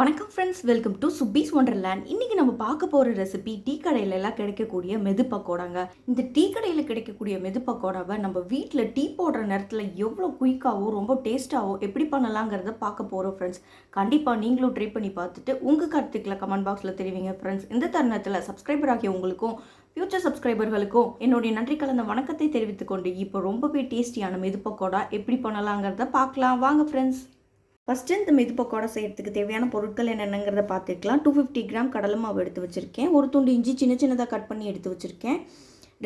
வணக்கம் friends, welcome to சுப்பீஸ் wonderland. இன்றைக்கி நம்ம பார்க்க போகிற ரெசிபி டீ கடையிலலாம் கிடைக்கக்கூடிய மெது பக்கோடாங்க. இந்த டீ கடையில் கிடைக்கக்கூடிய மெது பக்கோடாவை நம்ம வீட்டில் டீ போடுற நேரத்தில் எவ்வளோ குயிக்காகவும் ரொம்ப டேஸ்ட்டாகவும் எப்படி பண்ணலாங்கிறத பார்க்க போகிறோம் ஃப்ரெண்ட்ஸ். கண்டிப்பாக நீங்களும் ட்ரை பண்ணி பார்த்துட்டு உங்கள் கருத்துக்களை கமெண்ட் பாக்ஸில் தெரிவிங்க ஃப்ரெண்ட்ஸ். இந்த தருணத்தில் சப்ஸ்கிரைபர் ஆகிய உங்களுக்கும் ஃபியூச்சர் சப்ஸ்கிரைபர்களுக்கும் என்னுடைய நன்றி கலந்த வணக்கத்தை தெரிவித்துக்கொண்டு இப்போ ரொம்பவே டேஸ்டியான மெது பக்கோடா எப்படி பண்ணலாங்கிறத பார்க்கலாம் வாங்க ஃப்ரெண்ட்ஸ். ஃபஸ்ட்டு இந்த மெது பக்கோடா செய்கிறதுக்கு தேவையான பொருட்கள் என்னென்னங்கிறத பார்த்துக்கலாம். 250 கிராம் கடலை மாவு எடுத்து வச்சுருக்கேன். ஒரு துண்டு இஞ்சி சின்ன சின்னதாக கட் பண்ணி எடுத்து வச்சுருக்கேன்.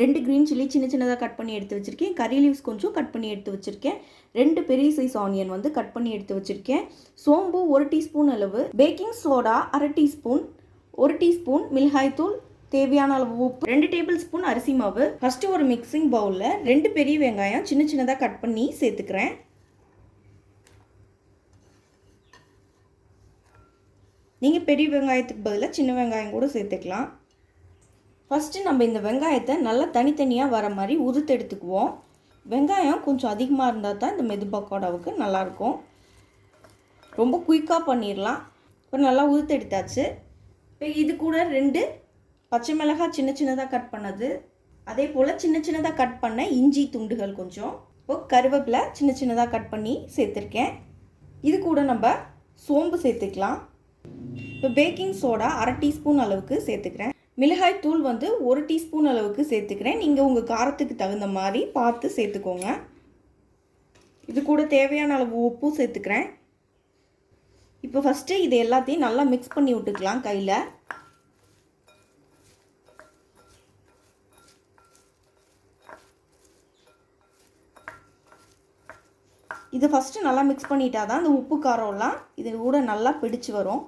2 க்ரீன் சில்லி சின்ன சின்னதாக கட் பண்ணி எடுத்து வச்சுருக்கேன். கறி லீவ்ஸ் கொஞ்சம் கட் பண்ணி எடுத்து வச்சுருக்கேன். 2 பெரிய சைஸ் ஆனியன் கட் பண்ணி எடுத்து வச்சுருக்கேன். சோம்பு 1 டீஸ்பூன் அளவு, பேக்கிங் சோடா 1/2 டீஸ்பூன், 1 டீஸ்பூன் மிளகாய்த்தூள், தேவையான அளவு உப்பு, 2 டேபிள் ஸ்பூன் அரிசி மாவு. ஃபஸ்ட்டு ஒரு மிக்சிங் பவுலில் 2 பெரிய வெங்காயம் சின்ன சின்னதாக கட் பண்ணி சேர்த்துக்கிறேன். நீங்கள் பெரிய வெங்காயத்துக்கு பதிலாக சின்ன வெங்காயம் கூட சேர்த்துக்கலாம். ஃபஸ்ட்டு நம்ம இந்த வெங்காயத்தை நல்லா தனித்தனியாக வர மாதிரி உதுத்து எடுத்துக்குவோம். வெங்காயம் கொஞ்சம் அதிகமாக இருந்தால் தான் இந்த மெது பக்கோடாவுக்கு நல்லாயிருக்கும். ரொம்ப குயிக்காக பண்ணிடலாம். இப்போ நல்லா உதுத்து எடுத்தாச்சு. இப்போ இது கூட 2 பச்சை மிளகாய் சின்ன சின்னதாக கட் பண்ணது, அதே போல் சின்ன சின்னதாக கட் பண்ண இஞ்சி துண்டுகள் கொஞ்சம், இப்போ கருவேப்பிலை சின்ன சின்னதாக கட் பண்ணி சேர்த்துருக்கேன். இது கூட நம்ம சோம்பு சேர்த்துக்கலாம். இப்போ பேக்கிங் சோடா 1/2 டீஸ்பூன் அளவுக்கு சேர்த்துக்கிறேன். மிளகாய் தூள் 1 டீஸ்பூன் அளவுக்கு சேர்த்துக்கிறேன். நீங்கள் உங்கள் காரத்துக்கு தகுந்த மாதிரி பார்த்து சேர்த்துக்கோங்க. இது கூட தேவையான அளவு உப்பு சேர்த்துக்கிறேன். இப்போ ஃபஸ்ட்டு இது எல்லாத்தையும் நல்லா மிக்ஸ் பண்ணி விட்டுக்கலாம் கையில். இது ஃபஸ்ட்டு நல்லா மிக்ஸ் பண்ணிட்டா தான் இந்த உப்பு காரம்லாம் இது கூட நல்லா பிடிச்சு வரும்.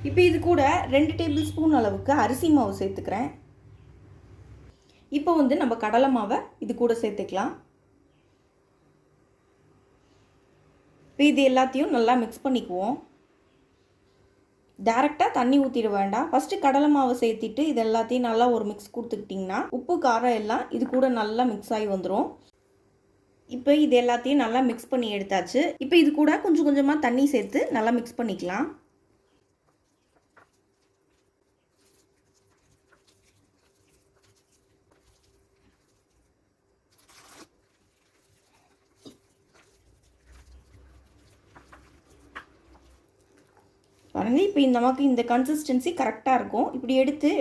இப்போ இது கூட 2 டேபிள் ஸ்பூன் அளவுக்கு அரிசி மாவு சேர்த்துக்கிறேன். இப்போ நம்ம கடலை மாவை இது கூட சேர்த்துக்கலாம். இப்போ இது எல்லாத்தையும் நல்லா மிக்ஸ் பண்ணிக்குவோம். டைரெக்டாக தண்ணி ஊற்றிட வேண்டாம். ஃபஸ்ட்டு கடலை மாவை சேர்த்திட்டு இது எல்லாத்தையும் நல்லா ஒரு மிக்ஸ் கொடுத்துக்கிட்டிங்கன்னா உப்பு காரம் எல்லாம் இது கூட நல்லா மிக்ஸ் ஆகி வந்துடும். இப்போ இது எல்லாத்தையும் நல்லா மிக்ஸ் பண்ணி எடுத்தாச்சு. இப்போ இது கூட கொஞ்சம் கொஞ்சமாக தண்ணி சேர்த்து நல்லா மிக்ஸ் பண்ணிக்கலாம். பாருங்கள், இப்போ நமக்கு இந்த கன்சிஸ்டன்சி கரெக்டாக இருக்கும். இப்படி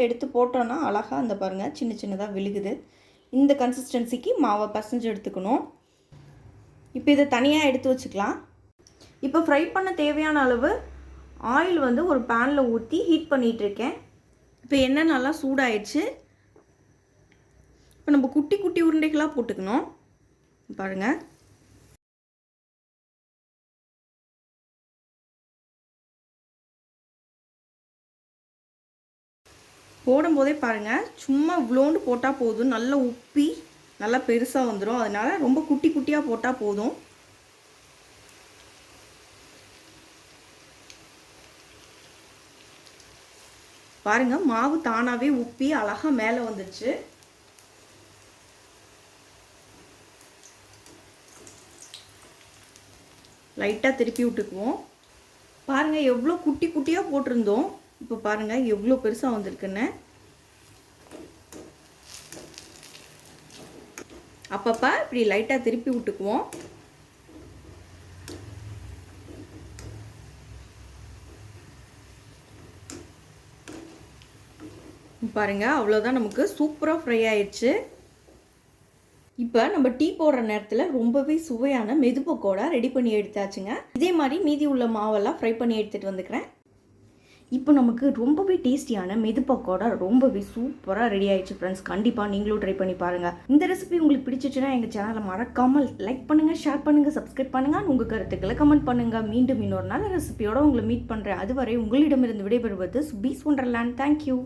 எடுத்து போட்டோன்னா அழகாக இந்த பாருங்கள் சின்ன சின்னதாக விழுகுது. இந்த கன்சிஸ்டன்சிக்கு மாவை பசைஞ்சு எடுத்துக்கணும். இப்போ இதை தனியாக எடுத்து வச்சுக்கலாம். இப்போ ஃப்ரை பண்ண தேவையான அளவு ஆயில் ஒரு பேனில் ஊற்றி ஹீட் பண்ணிகிட்ருக்கேன். இப்போ எண்ணெய் நல்லா சூடாயிடுச்சு. இப்போ நம்ம குட்டி குட்டி உருண்டைகளாக போட்டுக்கணும். பாருங்கள், போடும்போதே பாருங்கள் சும்மா இவ்வளோண்டு போட்டால் போதும். நல்லா உப்பி நல்லா பெருசாக வந்துடும். அதனால் ரொம்ப குட்டி குட்டியாக போட்டால் போதும். பாருங்கள், மாவு தானாகவே உப்பி அழகாக மேலே வந்துடுச்சு. லைட்டாக திருப்பி விட்டுக்குவோம். பாருங்கள் எவ்வளோ குட்டி குட்டியாக போட்டிருந்தோம். இப்போ பாருங்கள் எவ்வளோ பெருசாக வந்திருக்குன்னு. அப்பப்போ இப்படி லைட்டாக திருப்பி விட்டுக்குவோம். பாருங்கள் அவ்வளோதான், நமக்கு சூப்பராக ஃப்ரை ஆயிடுச்சு. இப்போ நம்ம டீ போடுற நேரத்தில் ரொம்பவே சுவையான மெது பக்கோடா ரெடி பண்ணி எடுத்தாச்சுங்க. இதே மாதிரி மீதி உள்ள மாவெல்லாம் ஃப்ரை பண்ணி எடுத்துகிட்டு வந்துக்கிறேன். இப்போ நமக்கு ரொம்பவே டேஸ்டியான மெது பக்கோடா ரொம்பவே சூப்பராக ரெடி ஆயிடுச்சு ஃப்ரெண்ட்ஸ். கண்டிப்பாக நீங்களும் ட்ரை பண்ணி பாருங்கள். இந்த ரெசிபி உங்களுக்கு பிடிச்சிச்சுன்னா எங்கள் சேனலை மறக்காமல் லைக் பண்ணுங்கள், ஷேர் பண்ணுங்கள், சப்ஸ்கிரைப் பண்ணுங்கள். உங்கள் கருத்துக்களை கமெண்ட் பண்ணுங்கள். மீண்டும் இன்னொரு நல்ல ரெசிபியோட உங்களை மீட் பண்ணுறேன். அதுவரை உங்களிடமிருந்து விடைபெறுவது சுப்பீஸ் ஒண்டர்லேண்ட். தேங்க்யூ.